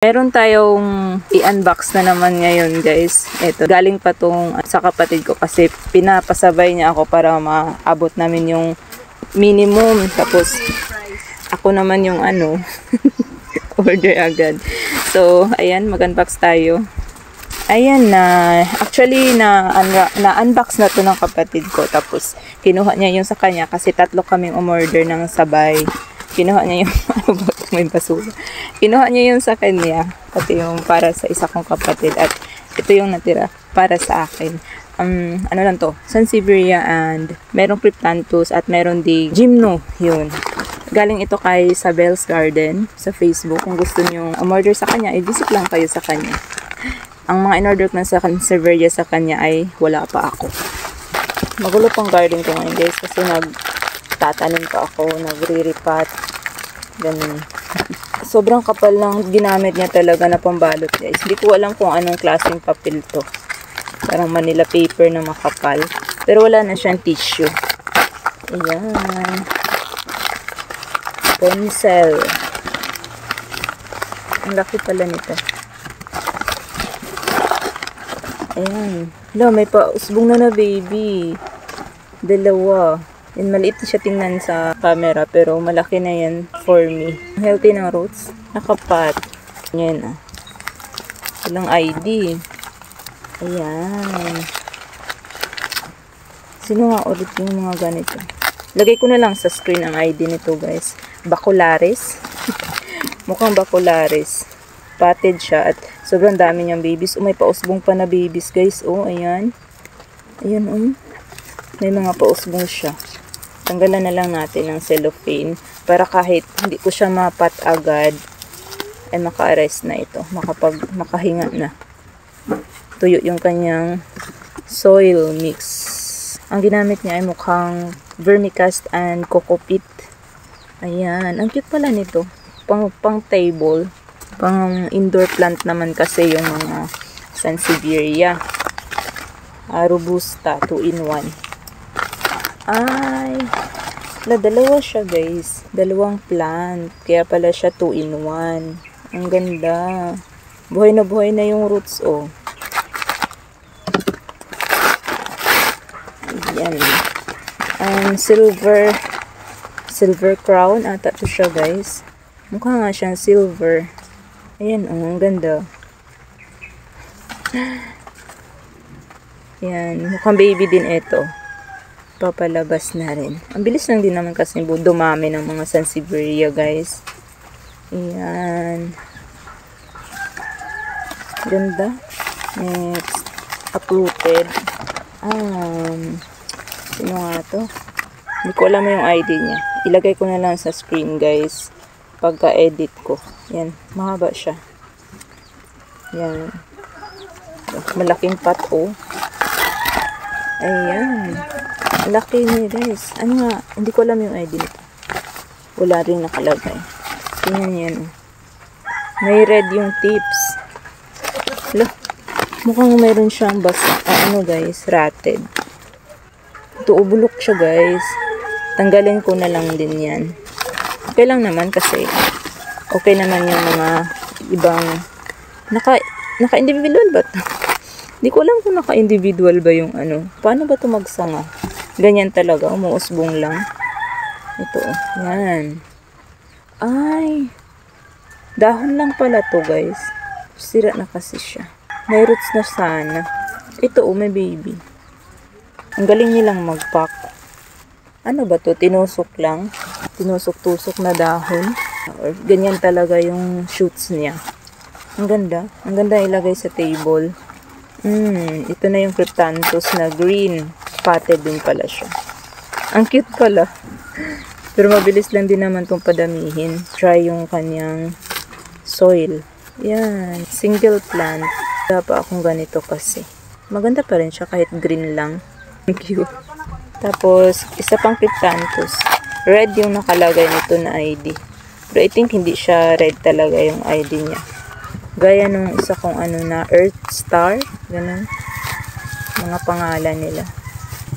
Meron tayong i-unbox na naman ngayon guys. Ito, galing pa tong sa kapatid ko kasi pinapasabay niya ako para maabot namin yung minimum. Tapos ako naman yung order agad. So, ayan, mag-unbox tayo. Ayan na, actually na-unbox na to ng kapatid ko. Tapos kinuha niya yung sa kanya kasi tatlo kaming umorder ng sabay. Kinuha niya yung, may basura. Kinuha niya yung sa kanya, pati yung para sa isa kong kapatid. At ito yung natira para sa akin. Ano lang to? Sansevieria and merong Cryptanthus at meron di Gymno. Yun. Galing ito kay Sabel's Garden sa Facebook. Kung gusto niyo umorder sa kanya, i-visit lang kayo sa kanya. Ang mga in-order ko na sa Sansevieria sa kanya ay wala pa ako. Magulo pang garden ko ngayon guys kasi tatanim pa ako, nagre-repat, ganun. Sobrang kapal lang ginamit niya talaga na pambalot guys. Hindi ko alam kung anong klaseng papel to. Parang Manila paper na makapal. Pero wala na siyang tissue. Ayan. Pencil. Ang laki pala nito. Ayan. Hala, may pausbong na baby. Dalawa. Yan, maliit siya tingnan sa camera, pero malaki na yan for me. Healthy ng roots. Nakapat. Yan, walang ID. Ayan. Sino nga ulit yung mga ganito? Lagay ko na lang sa screen ang ID nito, guys. Bacularis. Mukhang Bacularis. Potted siya at sobrang dami niyang babies. May pausbong pa na babies, guys. Ayan. Ayan, may mga pausbong siya. Tanggalan na lang natin ng cellophane para kahit hindi ko siya mapat agad ay maka-arrest na ito. Makahinga na. Tuyo yung kanyang soil mix. Ang ginamit niya ay mukhang vermicast and coco peat. Ayan. Ang cute pala nito. Pang table. Pang indoor plant naman kasi yung mga Sansevieria. Robusta 2-in-1. Ay, dalawa siya guys. Dalawang plant. Kaya pala siya 2-in-1. Ang ganda. Buhay na yung roots, Ayan. Silver crown. Ata to siya guys. Mukha nga siyang silver. Ayan, ang ganda. Ayan, mukhang baby din ito. Papalabas na rin. Ang bilis lang din naman kasi dumami ng mga Sansevieria guys. Ayan. Ganda. Next. Uprooted. Sino nga to? Hindi ko alam yung ID niya. Ilagay ko na lang sa screen guys. Pagka-edit ko. Yan. Mahaba siya. Yan. Malaking pot Ayan. Laki niya guys. Ano nga? Hindi ko alam yung ID nito. Wala rin nakalagay. Tingnan yan. May red yung tips. Hala. Mukhang mayroon siyang basa. Guys. Ratted. Ito, bulok siya guys. Tanggalin ko na lang din yan. Okay lang naman kasi okay naman yung mga ibang naka-individual ba ito? Hindi ko alam kung naka-individual ba yung Paano ba ito magsanga? Ganyan talaga. Umuusbong lang. Ito. Yan. Ay. Dahon lang pala to guys. Sira na kasi siya. May roots na sana. Ito may baby. Ang galing nilang mag-pack. Ano ba to? Tinusok lang. Tinusok-tusok na dahon. Or ganyan talaga yung shoots niya. Ang ganda. Ang ganda ilagay sa table. Ito na yung Cryptanthus na green. Potted din pala siya. Ang cute pala. Pero mabilis lang din naman itong padamihin. Try yung kanyang soil. Yan. Single plant. Wala pa akong ganito kasi. Maganda pa rin siya kahit green lang. Cute. Tapos, isa pang Cryptanthus. Red yung nakalagay nito na ID. Pero I think hindi siya red talaga yung ID niya. Gaya nung isa kong na Earth Star. Ganun. Mga pangalan nila.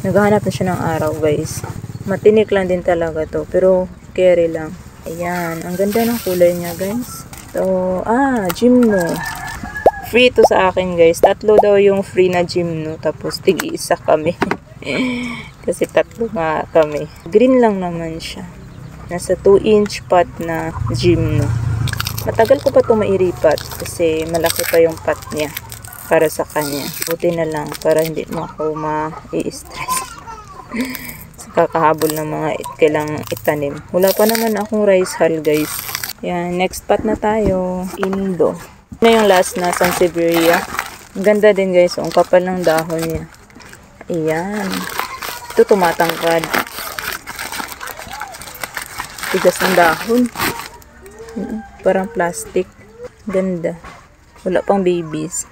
Naghahanap na siya ng araw guys. Matinik lang din talaga to. Pero carry lang. Ayan. Ang ganda ng kulay niya guys. So, Gymno. Free to sa akin, guys. 3 daw yung free na Gymno. Tapos, tig-isa kami. Kasi 3 nga kami. Green lang naman siya. Nasa 2-inch pot na Gymno. Matagal ko pa ito mairipat. Kasi malaki pa yung pot niya. Para sa kanya. Buti na lang. Para hindi mo ako ma-i-stress. So, kakahabol ng mga kailangang itanim. Wala pa naman akong rice hull, guys. Yan. Next pot na tayo. Indo. Na yung last na Sansevieria. Ang ganda din, guys. Ang kapal ng dahon niya. Ayan. Ito tumatangkad. Tigas ng dahon. Parang plastic. Ganda. Wala pang babies.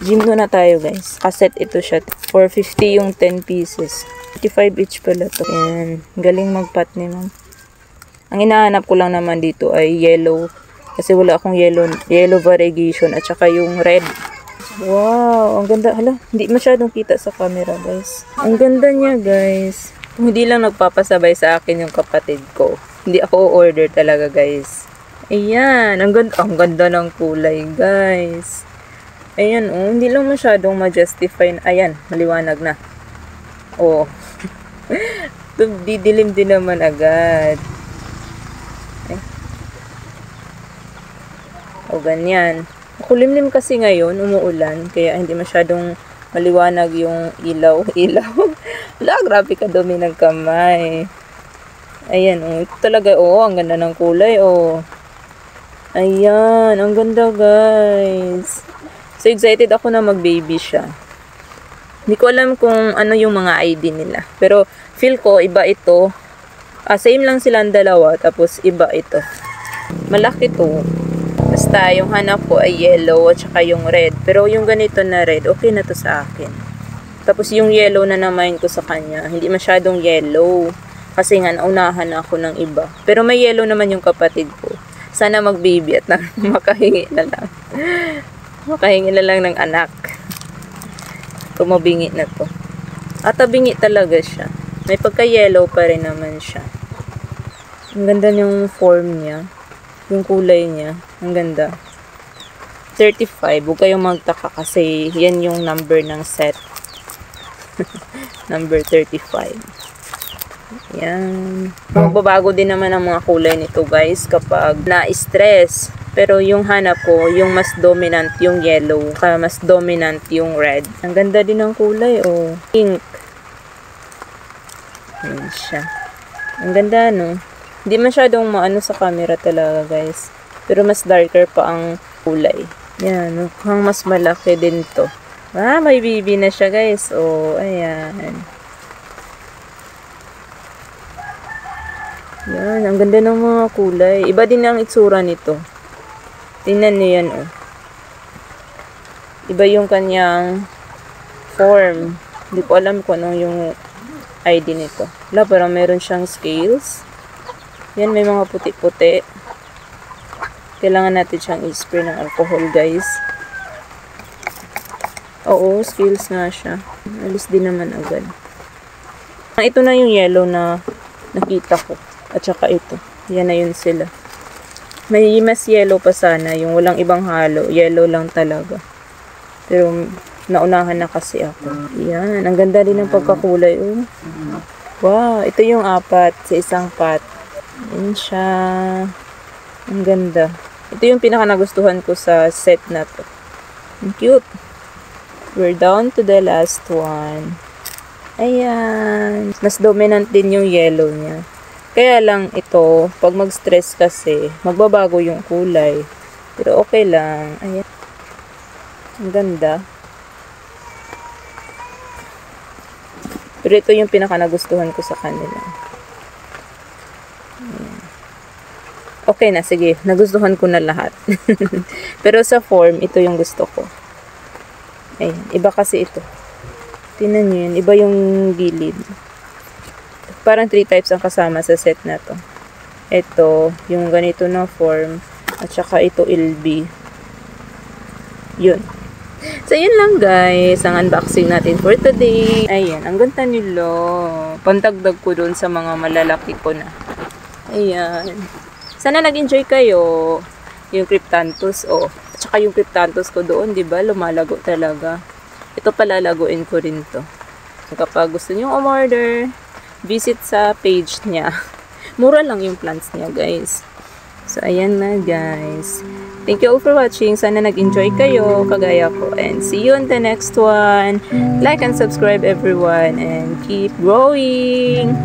Gymno na tayo, guys. Cassette ito siya. 450 yung 10 pieces. 55 each pala to. Ayan. Galing magpat ni ma'am. Ang hinahanap ko lang naman dito ay yellow. Kasi wala akong yellow variegation at saka yung red. Wow, ang ganda. Hala, hindi masyadong kita sa camera, guys. Ang ganda niya, guys. Kung hindi lang nagpapasabay sa akin yung kapatid ko. Hindi ako order talaga, guys. Ayan, ang ganda ng kulay, guys. Ayan, oh, hindi lang masyadong ma-justify. Ayan, maliwanag na. Oh. Didilim din naman agad. O ganyan. Kulimlim kasi ngayon, umuulan, kaya hindi masyadong maliwanag yung ilaw. Wala, grabe ka dumi ng kamay. Ayan, ito talaga, ang ganda ng kulay, Ayan, ang ganda, guys. So, excited ako na mag-baby siya. Hindi ko alam kung ano yung mga ID nila. Pero, feel ko, iba ito. Same lang silang dalawa, tapos iba ito. Malaki to. Basta, yung hanap ko ay yellow at saka yung red. Pero yung ganito na red, okay na to sa akin. Tapos yung yellow na namain ko sa kanya, hindi masyadong yellow. Kasi nga, naunahan ako ng iba. Pero may yellow naman yung kapatid ko. Sana mag-baby at makahingi na lang. Makahingi na lang ng anak. Tumabingi na to. At tabingi talaga siya. May pagka-yellow pa rin naman siya. Ang ganda yung form niya. Yung kulay niya. Ang ganda. 35. Huwag kayong magtaka kasi yan yung number ng set. Number 35. Yan. Magbabago din naman ang mga kulay nito, guys, kapag na-stress. Pero yung hanap ko, yung mas dominant yung yellow. Kaya mas dominant yung red. Ang ganda din ng kulay, Pink. Yan siya. Ang ganda, no? Hindi masyadong maano sa camera talaga, guys. Pero mas darker pa ang kulay. Yan, mukhang mas malaki din to. May baby na siya, guys. Ayan. Yan, ang ganda ng mga kulay. Iba din ang itsura nito. Tingnan niyo yan, Iba yung kanyang form. Hindi ko alam kung anong yung ID nito. Wala, parang meron siyang scales. Yan, may mga puti-puti. Kailangan natin siyang i-spray ng alcohol, guys. Oo, scales nga siya. Alis din naman agad. Ito na yung yellow na nakita ko. At saka ito. Yan na yun sila. May mas yellow pa sana. Yung walang ibang halo. Yellow lang talaga. Pero naunahan na kasi ako. Yan. Ang ganda din ng pagkakulay. Wow. Ito yung 4 sa isang pot. Yan siya. Ang ganda. Ito yung pinaka nagustuhan ko sa set na to. Ang cute. We're down to the last one. Ayan. Mas dominant din yung yellow niya. Kaya lang ito, pag mag-stress kasi, magbabago yung kulay. Pero okay lang. Ayan. Ang ganda. Pero ito yung pinaka nagustuhan ko sa kanila. Ayan. Okay na, sige. Nagustuhan ko na lahat. Pero sa form, ito yung gusto ko. Ayan. Iba kasi ito. Tingnan nyo yun. Iba yung gilid. Parang 3 types ang kasama sa set na to. Ito, yung ganito na form. At saka ito LB. Yun. So, yun lang, guys. Ang unboxing natin for today. Ayan. Ang ganda nila. Pantagdag ko dun sa mga malalaki ko na. Ayan. Sana nag-enjoy kayo. Yung Cryptanthus, oh. At saka yung Cryptanthus ko doon, di ba? Lumalago talaga. Ito palalaguin ko rin to. So, kapag gusto nyo umorder, visit sa page niya. Mura lang yung plants niya, guys. So, ayan na, guys. Thank you all for watching. Sana nag-enjoy kayo, kagaya ko. And see you on the next one. Like and subscribe, everyone. And keep growing!